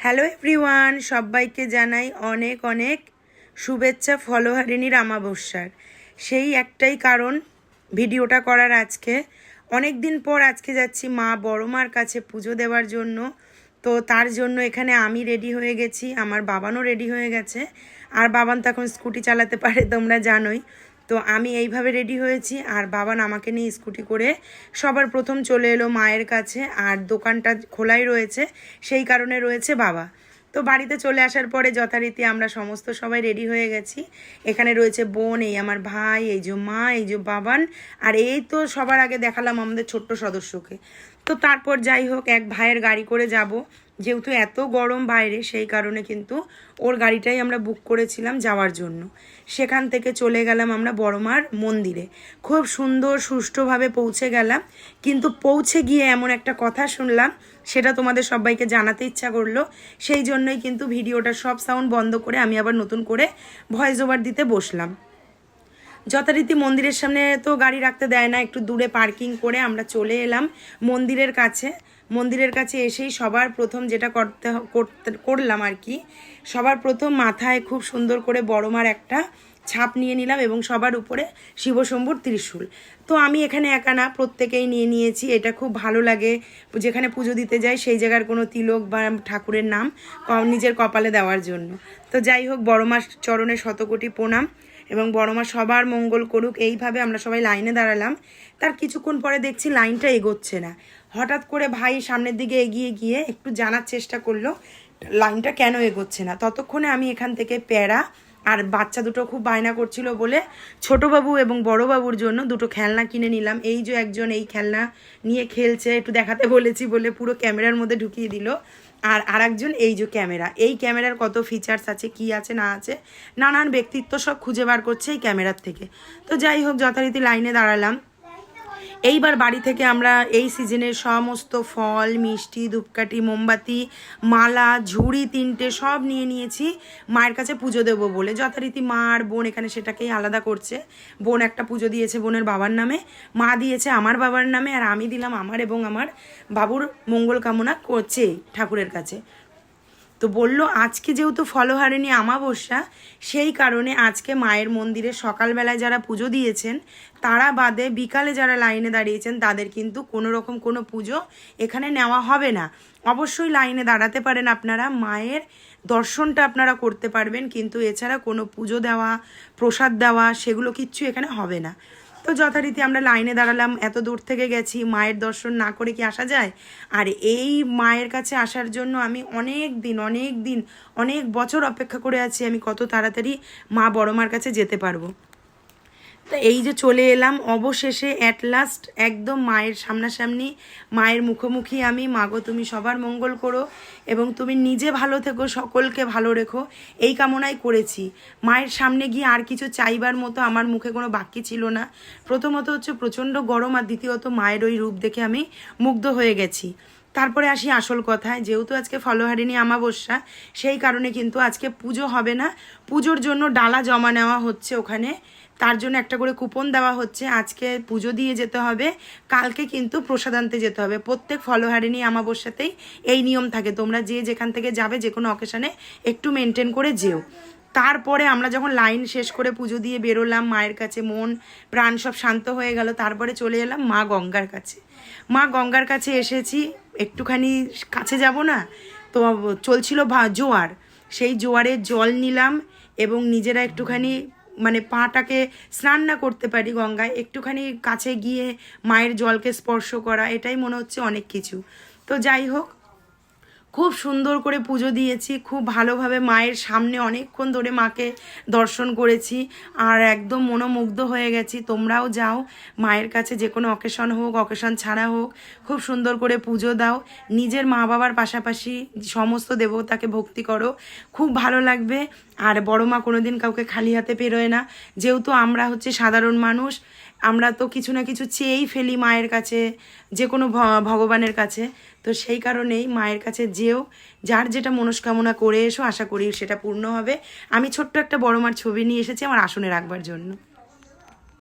Hello everyone, সবাইকে জানাই অনেক অনেক শুভেচ্ছা ফলোহারিণীর আমাবস্যার। সেই একটাই কারণ ভিডিওটা করার। আজকে অনেক দিন পর আজকে যাচ্ছি মা বড় মার কাছে পুজো দেওয়ার জন্য। তো তার জন্য এখানে আমি রেডি হয়ে গেছি, আমার বাবানও রেডি হয়ে গেছে। আর বাবান তো এখন স্কুটি চালাতে পারে, তোমরা জানোই। তো আমি এইভাবে রেডি হয়েছি, আর বাবান আমাকে নিয়ে স্কুটি করে সবার প্রথম চলে এলো মায়ের কাছে। আর দোকানটা খোলাই রয়েছে, সেই কারণে রয়েছে বাবা। তো বাড়িতে চলে আসার পরে যথারীতি আমরা সমস্ত সবাই রেডি হয়ে গেছি। এখানে রয়েছে বোন, এই আমার ভাই, এই যে মা, এই যে বাবান, আর এই তো সবার আগে দেখালাম আমাদের ছোট্ট সদস্যকে। তো তারপর যাই হোক, এক ভাইয়ের গাড়ি করে যাব, যেহেতু এত গরম বাইরে, সেই কারণে কিন্তু ওর গাড়িটাই আমরা বুক করেছিলাম যাওয়ার জন্য। সেখান থেকে চলে গেলাম আমরা বড়মার মন্দিরে। খুব সুন্দর সুষ্ঠুভাবে পৌঁছে গেলাম, কিন্তু পৌঁছে গিয়ে এমন একটা কথা শুনলাম, সেটা তোমাদের সবাইকে জানাতে ইচ্ছা করলো। সেই জন্যই কিন্তু ভিডিওটা সব সাউন্ড বন্ধ করে আমি আবার নতুন করে ভয়েস ওভার দিতে বসলাম। যথারীতি মন্দিরের সামনে তো গাড়ি রাখতে দেয় না, একটু দূরে পার্কিং করে আমরা চলে এলাম মন্দিরের কাছে। মন্দিরের কাছে এসেই সবার প্রথম যেটা করলাম আর কি, সবার প্রথম মাথায় খুব সুন্দর করে বড়মার একটা ছাপ নিয়ে নিলাম এবং সবার উপরে শিবশম্ভুর ত্রিশূল। তো আমি এখানে একা না, প্রত্যেকেই নিয়ে নিয়েছি। এটা খুব ভালো লাগে, যেখানে পুজো দিতে যাই সেই জায়গার কোনো তিলক বা ঠাকুরের নাম নিজের কপালে দেওয়ার জন্য। তো যাই হোক, বড়মার চরণে শতকোটি প্রণাম এবং বড়মা সবার মঙ্গল করুক। এইভাবে আমরা সবাই লাইনে দাঁড়ালাম। তার কিছুক্ষণ পরে দেখছি লাইনটা এগোচ্ছে না। হঠাৎ করে ভাই সামনের দিকে এগিয়ে গিয়ে একটু জানার চেষ্টা করলো লাইনটা কেন এগোচ্ছে না। ততক্ষণে আমি এখান থেকে প্যারা আর বাচ্চা দুটো খুব বায়না করছিল বলে ছোটোবাবু এবং বড়োবাবুর জন্য দুটো খেলনা কিনে নিলাম। এই যে একজন এই খেলনা নিয়ে খেলছে, একটু দেখাতে বলেছি বলে পুরো ক্যামেরার মধ্যে ঢুকিয়ে দিল। আর আরেকজন এই যে ক্যামেরা, এই ক্যামেরার কত ফিচার্স আছে, কি আছে না আছে, নানান ব্যক্তিত্ব সব খুঁজে বার করছে এই ক্যামেরার থেকে। তো যাই হোক, যথারীতি লাইনে দাঁড়ালাম। এইবার বাড়ি থেকে আমরা এই সিজনের সমস্ত ফল, মিষ্টি, ধূপকাঠি, মোমবাতি, মালা, ঝুড়ি 3টে সব নিয়ে নিয়েছি মায়ের কাছে পুজো দেবো বলে। যথারীতি মা আর বোন এখানে সেটাকেই আলাদা করছে। বোন একটা পুজো দিয়েছে বোনের বাবার নামে, মা দিয়েছে আমার বাবার নামে, আর আমি দিলাম আমার এবং আমার বাবুর মঙ্গল কামনা করছে ঠাকুরের কাছে। তো বলল আজকে যেহেতু ফলহারিণী আমাবস্যা, সেই কারণে আজকে মায়ের মন্দিরে সকালবেলায় যারা পুজো দিয়েছেন তারা বাদে বিকালে যারা লাইনে দাঁড়িয়েছেন তাদের কিন্তু কোনো রকম কোনো পুজো এখানে নেওয়া হবে না। অবশ্যই লাইনে দাঁড়াতে পারেন আপনারা, মায়ের দর্শনটা আপনারা করতে পারবেন, কিন্তু এছাড়া কোনো পুজো দেওয়া, প্রসাদ দেওয়া সেগুলো কিচ্ছু এখানে হবে না। তো যথারীতি আমরা লাইনে দাঁড়ালাম। এত দূর থেকে গেছি, মায়ের দর্শন না করে কি আসা যায়? আর এই মায়ের কাছে আসার জন্য আমি অনেক বছর অপেক্ষা করে আছি আমি কত তাড়াতাড়ি মা বড় মার কাছে যেতে পারবো। তা এই যে চলে এলাম অবশেষে, অ্যাট লাস্ট একদম মায়ের সামনাসামনি, মায়ের মুখোমুখি আমি। মাগো তুমি সবার মঙ্গল করো এবং তুমি নিজে ভালো থেকো, সকলকে ভালো রেখো, এই কামনাই করেছি। মায়ের সামনে গিয়ে আর কিছু চাইবার মতো আমার মুখে কোনো বাক্য ছিল না। প্রথমত হচ্ছে প্রচণ্ড গরম, আর দ্বিতীয়ত মায়ের ওই রূপ দেখে আমি মুগ্ধ হয়ে গেছি। তারপরে আসি আসল কথায়, যেহেতু আজকে ফলহারিণী আমাবস্যা, সেই কারণে কিন্তু আজকে পুজো হবে না। পুজোর জন্য ডালা জমা নেওয়া হচ্ছে ওখানে, তার জন্য একটা করে কুপন দেওয়া হচ্ছে। আজকে পুজো দিয়ে যেতে হবে, কালকে কিন্তু প্রসাদ আনতে যেতে হবে। প্রত্যেক ফলহারিণী আমাবস্যাতেই এই নিয়ম থাকে, তোমরা যে যেখান থেকে যাবে যে কোনো অকেশনে একটু মেনটেন করে যেও। তারপরে আমরা যখন লাইন শেষ করে পুজো দিয়ে বেরোলাম মায়ের কাছে, মন প্রাণ সব শান্ত হয়ে গেল। তারপরে চলে এলাম মা গঙ্গার কাছে। মা গঙ্গার কাছে এসেছি, একটুখানি কাছে যাব না তো, চলছিল জোয়ার, সেই জোয়ারের জল নিলাম এবং নিজেরা একটুখানি মানে পাটাকে স্নান না করতে পারি গঙ্গায়, একটুখানি কাছে গিয়ে মায়ের জলকে স্পর্শ করা, এটাই মনে হচ্ছে অনেক কিছু। তো যাই হোক, খুব সুন্দর করে পুজো দিয়েছি, খুব ভালোভাবে মায়ের সামনে অনেকক্ষণ ধরে মাকে দর্শন করেছি, আর একদম মনোমুগ্ধ হয়ে গেছি। তোমরাও যাও মায়ের কাছে, যে কোনো অকেশন হোক, অকেশন ছাড়া হোক, খুব সুন্দর করে পুজো দাও। নিজের মা বাবার পাশাপাশি সমস্ত দেবতাকে ভক্তি করো, খুব ভালো লাগবে। আর বড় মা কোনোদিন কাউকে খালি হাতে পেরোয় না। যেহেতু আমরা হচ্ছে সাধারণ মানুষ, আমরা তো কিছু না কিছু চেয়েই ফেলি মায়ের কাছে, যে কোনো ভগবানের কাছে। তো সেই কারণেই মায়ের কাছে যেও, যার যেটা মনস্কামনা করে এসো, আশা করি সেটা পূর্ণ হবে। আমি ছোট্ট একটা বড় মার ছবি নিয়ে এসেছি আমার আসনে রাখবার জন্য।